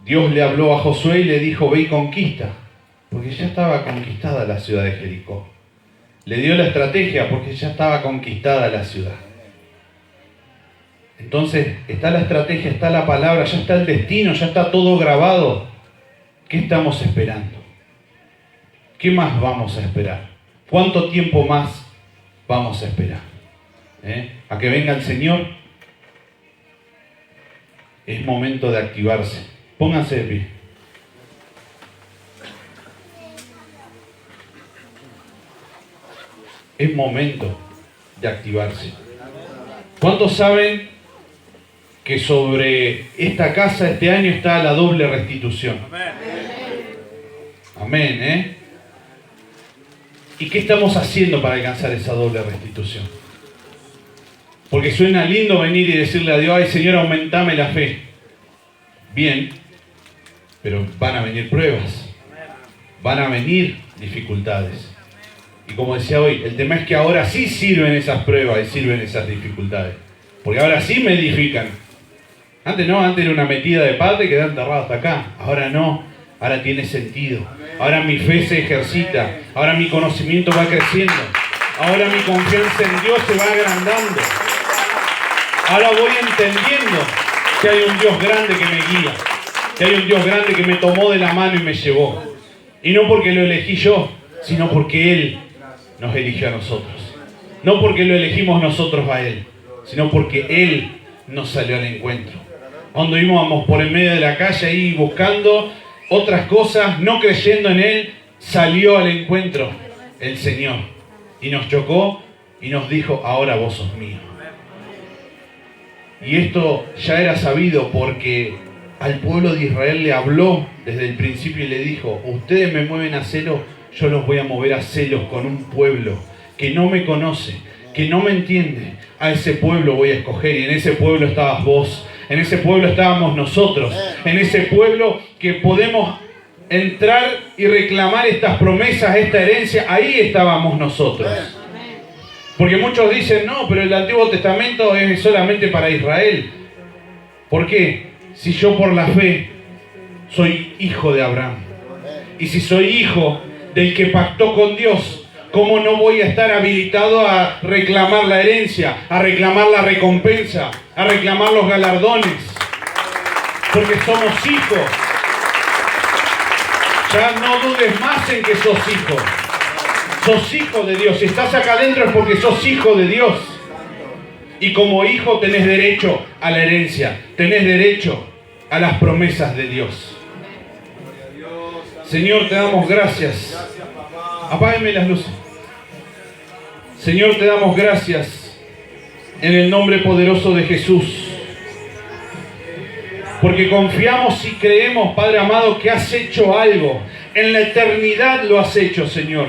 Dios le habló a Josué y le dijo, ve y conquista, porque ya estaba conquistada la ciudad de Jericó. Le dio la estrategia porque ya estaba conquistada la ciudad. Entonces está la estrategia, está la palabra, ya está el destino, ya está todo grabado. ¿Qué estamos esperando? ¿Qué más vamos a esperar? ¿Cuánto tiempo más vamos a esperar? ¿A que venga el Señor? Es momento de activarse. Pónganse de pie. es momento de activarse. ¿Cuántos saben que sobre esta casa este año está la doble restitución? Amén, ¿eh? ¿Y qué estamos haciendo para alcanzar esa doble restitución? Porque suena lindo venir y decirle a Dios, ay Señor, aumentame la fe. Bien, pero van a venir pruebas, van a venir dificultades. Y como decía hoy, el tema es que ahora sí sirven esas pruebas y sirven esas dificultades. Porque ahora sí me edifican. Antes no, antes era una metida de pata y quedaba enterrado hasta acá. Ahora no, ahora tiene sentido. Ahora mi fe se ejercita. Ahora mi conocimiento va creciendo. Ahora mi confianza en Dios se va agrandando. Ahora voy entendiendo que hay un Dios grande que me guía. Que hay un Dios grande que me tomó de la mano y me llevó. Y no porque lo elegí yo, sino porque Él nos eligió a nosotros. No porque lo elegimos nosotros a Él, sino porque Él nos salió al encuentro. Cuando íbamos por el medio de la calle ahí buscando otras cosas, no creyendo en Él, salió al encuentro el Señor. Y nos chocó y nos dijo, ahora vos sos mío. Y esto ya era sabido porque al pueblo de Israel le habló desde el principio y le dijo, ustedes me mueven a celos, yo los voy a mover a celos con un pueblo que no me conoce, que no me entiende. A ese pueblo voy a escoger y en ese pueblo estabas vos, en ese pueblo estábamos nosotros, en ese pueblo que podemos entrar y reclamar estas promesas, esta herencia, ahí estábamos nosotros. Porque muchos dicen, no, pero el Antiguo Testamento es solamente para Israel. ¿Por qué? Si yo por la fe soy hijo de Abraham, y si soy hijo del que pactó con Dios, ¿cómo no voy a estar habilitado a reclamar la herencia, a reclamar la recompensa, a reclamar los galardones? Porque somos hijos. Ya no dudes más en que sos hijo. Sos hijo de Dios. Si estás acá adentro es porque sos hijo de Dios. Y como hijo tenés derecho a la herencia. Tenés derecho a las promesas de Dios. Señor, te damos gracias. Apáguenme las luces. Señor, te damos gracias en el nombre poderoso de Jesús. Porque confiamos y creemos, Padre amado, que has hecho algo. En la eternidad lo has hecho, Señor.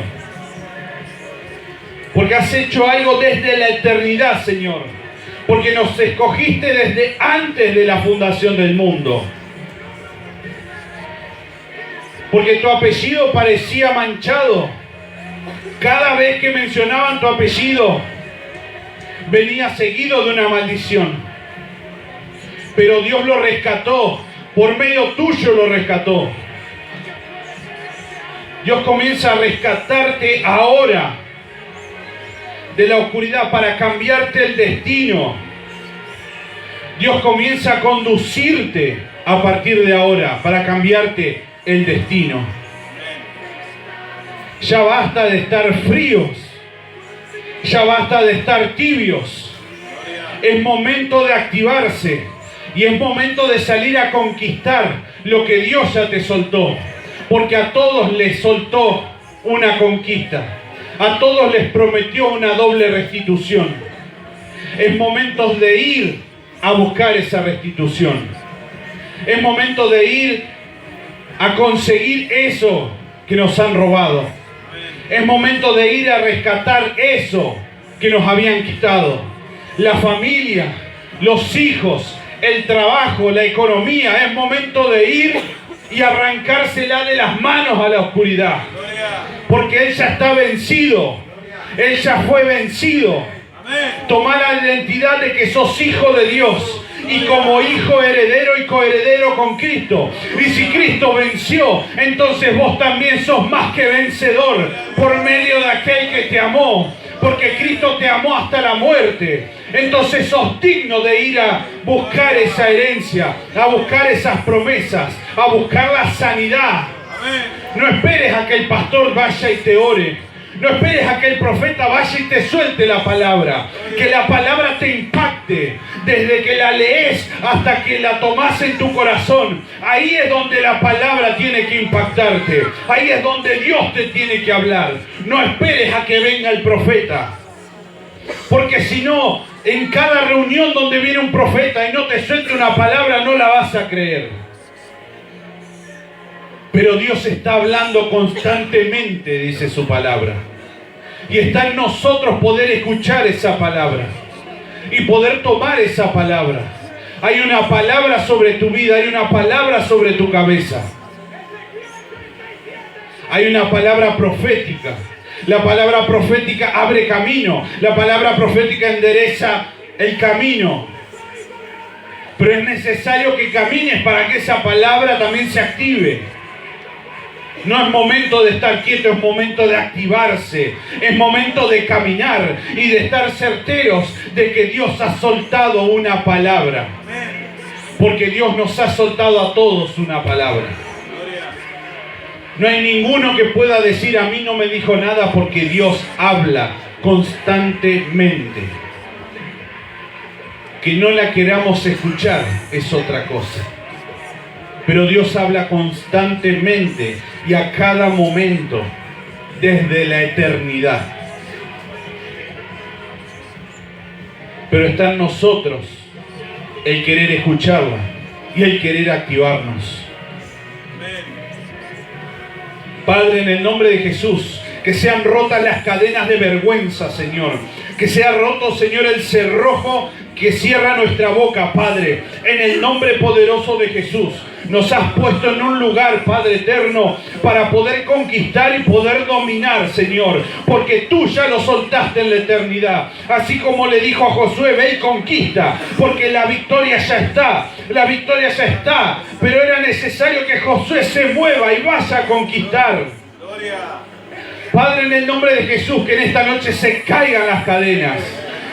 Porque has hecho algo desde la eternidad, Señor. Porque nos escogiste desde antes de la fundación del mundo. Porque tu apellido parecía manchado. Cada vez que mencionaban tu apellido, venía seguido de una maldición. Pero Dios lo rescató. Por medio tuyo lo rescató. Dios comienza a rescatarte ahora de la oscuridad para cambiarte el destino. Dios comienza a conducirte a partir de ahora para cambiarte el destino. Ya basta de estar fríos. Ya basta de estar tibios. Es momento de activarse y es momento de salir a conquistar lo que Dios ya te soltó. Porque a todos les soltó una conquista. A todos les prometió una doble restitución. Es momento de ir a buscar esa restitución. Es momento de ir a conseguir eso que nos han robado. Es momento de ir a rescatar eso que nos habían quitado. La familia, los hijos, el trabajo, la economía. Es momento de ir y arrancársela de las manos a la oscuridad. Porque Él ya está vencido. Él ya fue vencido. Toma la identidad de que sos hijo de Dios. Y como hijo heredero y coheredero con Cristo. Y si Cristo venció, entonces vos también sos más que vencedor por medio de aquel que te amó. Porque Cristo te amó hasta la muerte. Entonces sos digno de ir a buscar esa herencia, a buscar esas promesas, a buscar la sanidad. No esperes a que el pastor vaya y te ore. No esperes a que el profeta vaya y te suelte la palabra. Que la palabra te impacte. Desde que la lees hasta que la tomas en tu corazón. Ahí es donde la palabra tiene que impactarte. Ahí es donde Dios te tiene que hablar. No esperes a que venga el profeta. Porque si no, en cada reunión donde viene un profeta y no te suelte una palabra, no la vas a creer. Pero Dios está hablando constantemente, dice su palabra. Y está en nosotros poder escuchar esa palabra. Y poder tomar esa palabra. Hay una palabra sobre tu vida, hay una palabra sobre tu cabeza. Hay una palabra profética. La palabra profética abre camino. La palabra profética endereza el camino. Pero es necesario que camines para que esa palabra también se active. No es momento de estar quieto, es momento de activarse. Es momento de caminar y de estar certeros de que Dios ha soltado una palabra. Porque Dios nos ha soltado a todos una palabra. No hay ninguno que pueda decir a mí no me dijo nada, porque Dios habla constantemente. Que no la queramos escuchar es otra cosa. Pero Dios habla constantemente y a cada momento desde la eternidad. Pero está en nosotros el querer escucharla y el querer activarnos. Padre, en el nombre de Jesús, que sean rotas las cadenas de vergüenza, Señor. Que sea roto, Señor, el cerrojo que cierra nuestra boca, Padre. En el nombre poderoso de Jesús. Nos has puesto en un lugar, Padre eterno, para poder conquistar y poder dominar, Señor. Porque tú ya lo soltaste en la eternidad. Así como le dijo a Josué, ve y conquista. Porque la victoria ya está. La victoria ya está. Pero era necesario que Josué se mueva y vaya a conquistar. Padre, en el nombre de Jesús, que en esta noche se caigan las cadenas.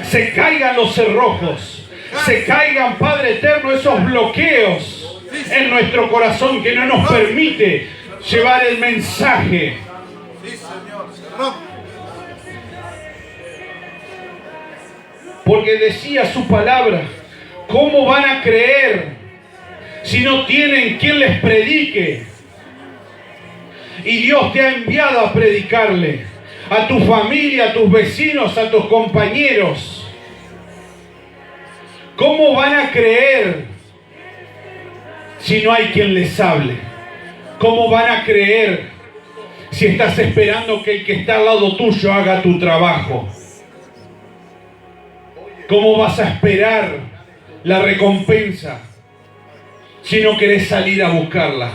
Se caigan los cerrojos. Se caigan, Padre eterno, esos bloqueos en nuestro corazón que no nos permite llevar el mensaje. Porque decía su palabra, ¿cómo van a creer si no tienen quien les predique? Y Dios te ha enviado a predicarle a tu familia, a tus vecinos, a tus compañeros. ¿Cómo van a creer si no hay quien les hable? ¿Cómo van a creer si estás esperando que el que está al lado tuyo haga tu trabajo? ¿Cómo vas a esperar la recompensa si no querés salir a buscarla?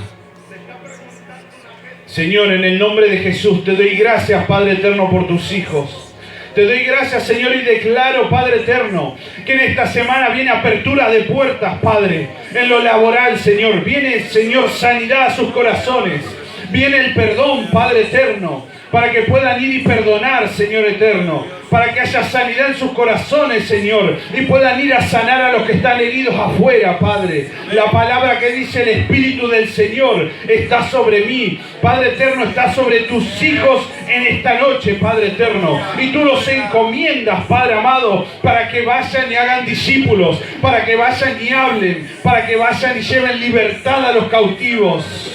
Señor, en el nombre de Jesús, te doy gracias, Padre eterno, por tus hijos. Te doy gracias, Señor, y declaro, Padre eterno, que en esta semana viene apertura de puertas, Padre, en lo laboral, Señor. Viene, Señor, sanidad a sus corazones. Viene el perdón, Padre eterno, para que puedan ir y perdonar, Señor eterno. Para que haya sanidad en sus corazones, Señor, y puedan ir a sanar a los que están heridos afuera, Padre. La palabra que dice el Espíritu del Señor está sobre mí, Padre eterno, está sobre tus hijos en esta noche, Padre eterno. Y tú los encomiendas, Padre amado, para que vayan y hagan discípulos, para que vayan y hablen, para que vayan y lleven libertad a los cautivos.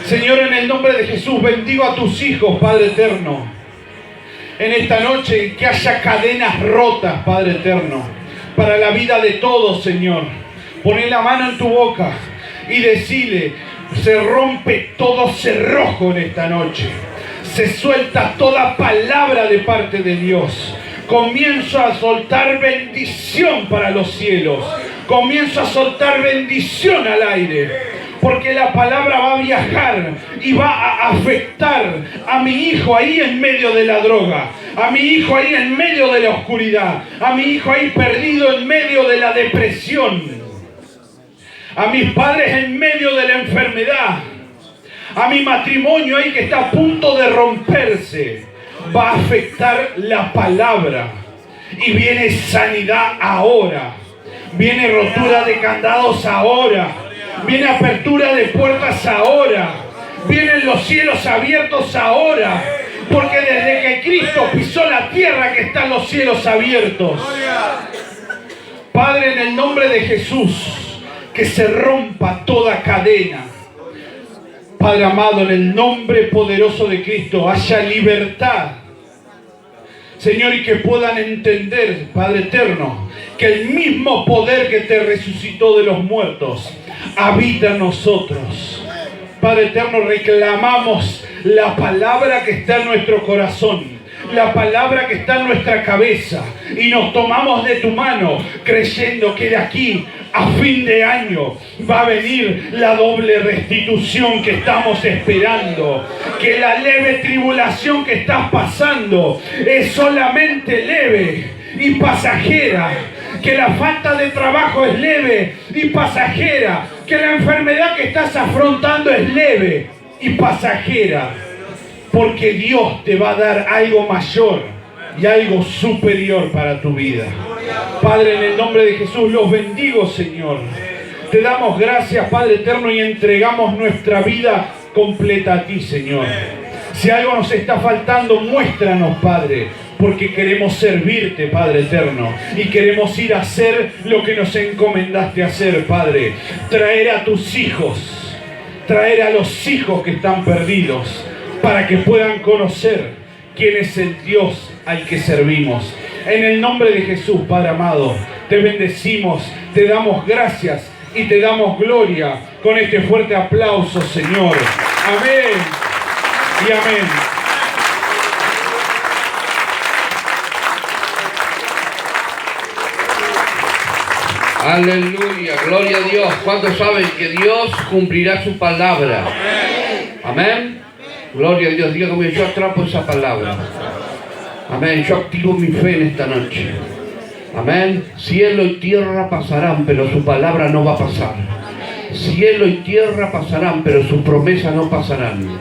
Señor, en el nombre de Jesús, bendigo a tus hijos, Padre eterno. En esta noche, que haya cadenas rotas, Padre eterno, para la vida de todos, Señor. Poné la mano en tu boca y decile, se rompe todo cerrojo en esta noche. Se suelta toda palabra de parte de Dios. Comienzo a soltar bendición para los cielos. Comienzo a soltar bendición al aire. Porque la palabra va a viajar y va a afectar a mi hijo ahí en medio de la droga, a mi hijo ahí en medio de la oscuridad, a mi hijo ahí perdido en medio de la depresión, a mis padres en medio de la enfermedad, a mi matrimonio ahí que está a punto de romperse. Va a afectar la palabra y viene sanidad ahora, viene rotura de candados ahora. Viene apertura de puertas ahora. Vienen los cielos abiertos ahora. Porque desde que Cristo pisó la tierra que están los cielos abiertos. Padre, en el nombre de Jesús, que se rompa toda cadena. Padre amado, en el nombre poderoso de Cristo, haya libertad. Señor, y que puedan entender, Padre eterno, que el mismo poder que te resucitó de los muertos habita en nosotros. Padre eterno, reclamamos la palabra que está en nuestro corazón, la palabra que está en nuestra cabeza, y nos tomamos de tu mano creyendo que de aquí a fin de año va a venir la doble restitución que estamos esperando, que la leve tribulación que estás pasando es solamente leve y pasajera, que la falta de trabajo es leve y pasajera, que la enfermedad que estás afrontando es leve y pasajera, porque Dios te va a dar algo mayor y algo superior para tu vida. Padre, en el nombre de Jesús los bendigo, Señor. Te damos gracias, Padre eterno, y entregamos nuestra vida completa a ti, Señor. Si algo nos está faltando, muéstranos, Padre, porque queremos servirte, Padre eterno, y queremos ir a hacer lo que nos encomendaste hacer, Padre. Traer a tus hijos, traer a los hijos que están perdidos, para que puedan conocer quién es el Dios al que servimos. En el nombre de Jesús, Padre amado, te bendecimos, te damos gracias y te damos gloria con este fuerte aplauso, Señor. Amén y amén. Aleluya, gloria a Dios. ¿Cuántos saben que Dios cumplirá su palabra? Amén. Gloria a Dios. Diga conmigo, yo atrapo esa palabra. Amén. Yo activo mi fe en esta noche. Amén. Cielo y tierra pasarán, pero su palabra no va a pasar. Cielo y tierra pasarán, pero sus promesas no pasarán.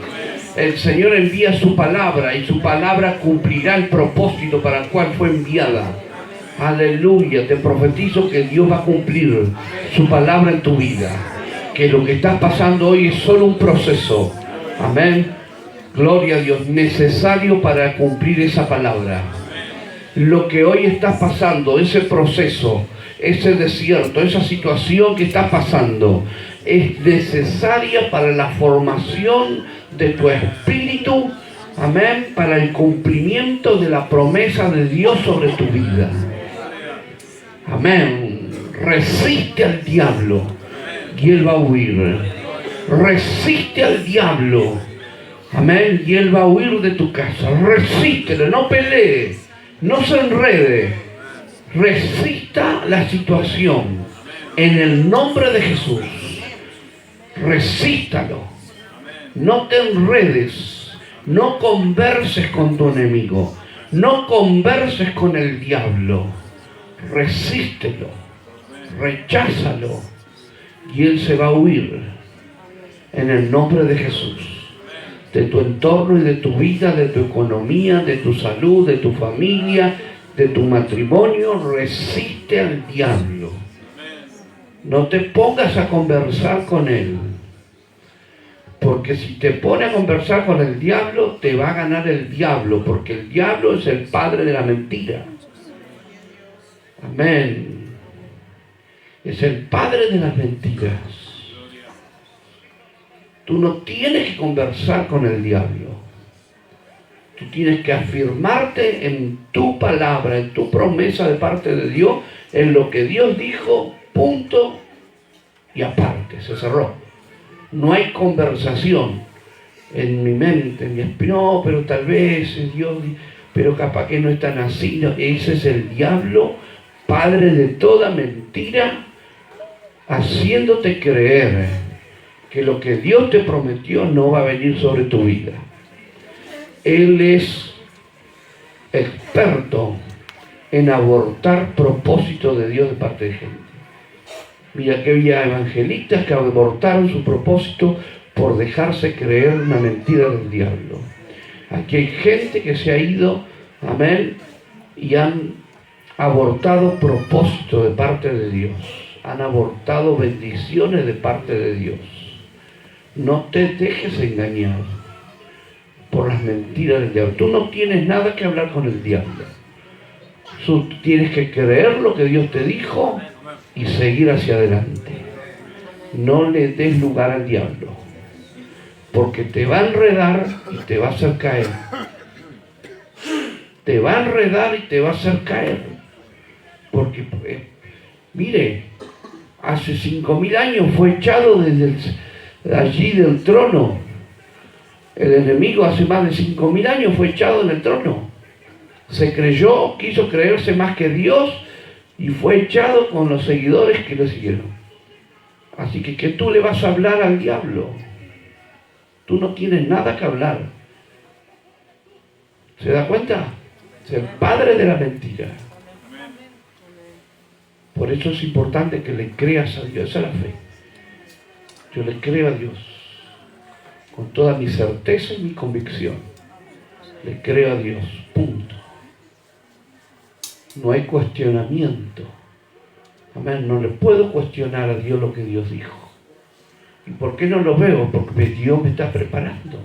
El Señor envía su palabra y su palabra cumplirá el propósito para el cual fue enviada. Aleluya. Te profetizo que Dios va a cumplir su palabra en tu vida. Que lo que estás pasando hoy es solo un proceso. Amén. Gloria a Dios, necesario para cumplir esa palabra. Lo que hoy estás pasando, ese proceso, ese desierto, esa situación que estás pasando, es necesaria para la formación de tu espíritu, amén, para el cumplimiento de la promesa de Dios sobre tu vida. Amén. Resiste al diablo y él va a huir. Resiste al diablo. Amén. Y él va a huir de tu casa. Resístelo, no pelee, no se enrede. Resista la situación en el nombre de Jesús. Resístalo. No te enredes. No converses con tu enemigo. No converses con el diablo. Resístelo. Recházalo. Y él se va a huir en el nombre de Jesús. De tu entorno y de tu vida, de tu economía, de tu salud, de tu familia, de tu matrimonio. Resiste al diablo. No te pongas a conversar con él. Porque si te pones a conversar con el diablo, te va a ganar el diablo. Porque el diablo es el padre de la mentira. Amén. Es el padre de las mentiras. Tú no tienes que conversar con el diablo. Tú tienes que afirmarte en tu palabra, en tu promesa de parte de Dios, en lo que Dios dijo, punto y aparte. Se cerró. No hay conversación en mi mente, en mi espíritu. No, pero tal vez Dios, pero capaz que no es tan así. No, ese es el diablo, padre de toda mentira, haciéndote creer que lo que Dios te prometió no va a venir sobre tu vida. Él es experto en abortar propósitos de Dios de parte de gente. Mira que había evangelistas que abortaron su propósito por dejarse creer una mentira del diablo. Aquí hay gente que se ha ido, amén, y han abortado propósitos de parte de Dios. Han abortado bendiciones de parte de Dios. No te dejes engañar. por las mentiras del diablo. Tú no tienes nada que hablar con el diablo. Tú tienes que creer lo que Dios te dijo y seguir hacia adelante. No le des lugar al diablo, porque te va a enredar y te va a hacer caer. Te va a enredar y te va a hacer caer. Porque, mire, hace 5.000 años fue echado desde allí del trono. El enemigo hace más de 5.000 años fue echado del trono. Se creyó, quiso creerse más que Dios y fue echado con los seguidores que lo siguieron. Así que, ¿qué tú le vas a hablar al diablo? Tú no tienes nada que hablar. ¿Se da cuenta? Es el padre de la mentira. Por eso es importante que le creas a Dios. Esa es la fe. Yo le creo a Dios con toda mi certeza y mi convicción. Le creo a Dios. Punto. No hay cuestionamiento. Amén. No le puedo cuestionar a Dios lo que Dios dijo. ¿Y por qué no lo veo? Porque Dios me está preparando.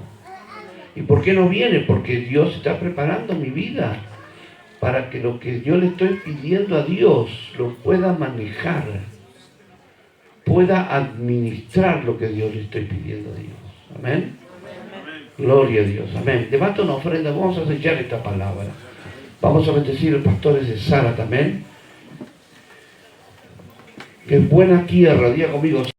¿Y por qué no viene? Porque Dios está preparando mi vida para que lo que yo le estoy pidiendo a Dios lo pueda manejar, pueda administrar lo que Dios le estoy pidiendo a Dios. Amén. Gloria a Dios. Amén. Levanta una ofrenda. Vamos a sellar esta palabra. Vamos a bendecir el pastor de Sara también. Que es buena tierra. Diga conmigo.